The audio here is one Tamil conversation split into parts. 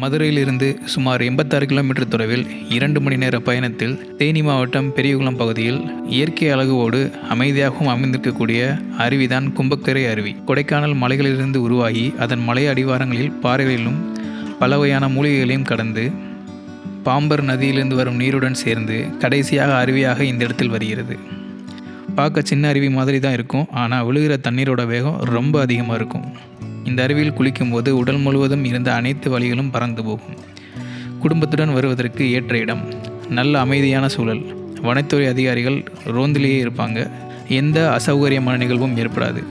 மதுரையிலிருந்து சுமார் 86 கிலோமீட்டர் தொலைவில் 2 மணி நேர பயணத்தில் தேனி மாவட்டம் பெரியகுளம் பகுதியில் இயற்கை அழகோடு அமைதியாகவும் அமைந்திருக்கக்கூடிய அருவிதான் கும்பக்கரை அருவி. கொடைக்கானல் மலைகளிலிருந்து உருவாகி அதன் மலை அடிவாரங்களில் பாறைகளிலும் பல வகையான மூலிகைகளையும் கடந்து பாம்பர் நதியிலிருந்து வரும் நீருடன் சேர்ந்து கடைசியாக அருவியாக இந்த இடத்தில் வருகிறது. பார்க்க சின்ன அருவி மாதிரி தான் இருக்கும், ஆனால் விழுகிற தண்ணீரோட வேகம் ரொம்ப அதிகமாக இருக்கும். இந்த அருவியில் குளிக்கும்போது உடல் முழுவதும் இருந்த அனைத்து வலிகளும் பறந்து போகும். குடும்பத்துடன் வருவதற்கு ஏற்ற இடம், நல்ல அமைதியான சூழல், வனத்துறை அதிகாரிகள் ரோந்திலேயே இருப்பாங்க. எந்த அசௌகரியமான நிகழ்வும் ஏற்படாது.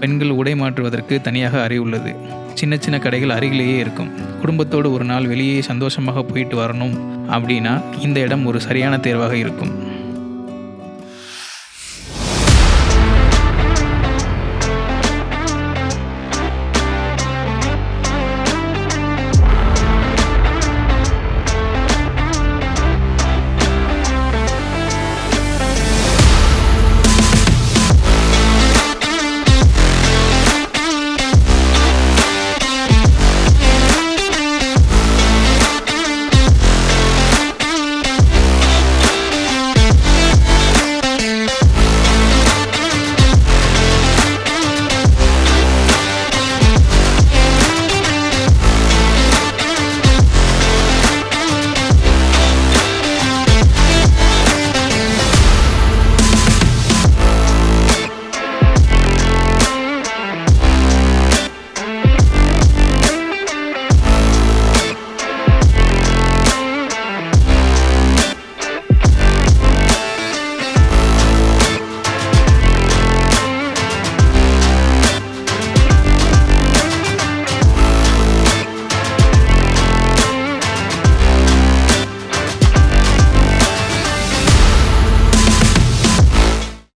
பெண்கள் உடை மாற்றுவதற்கு தனியாக அறை உள்ளது. சின்ன சின்ன கடைகள் அருகிலேயே இருக்கும். குடும்பத்தோடு ஒரு நாள் வெளியே சந்தோஷமாக போயிட்டு வரணும் அப்படின்னா இந்த இடம் ஒரு சரியான தேர்வாக இருக்கும்.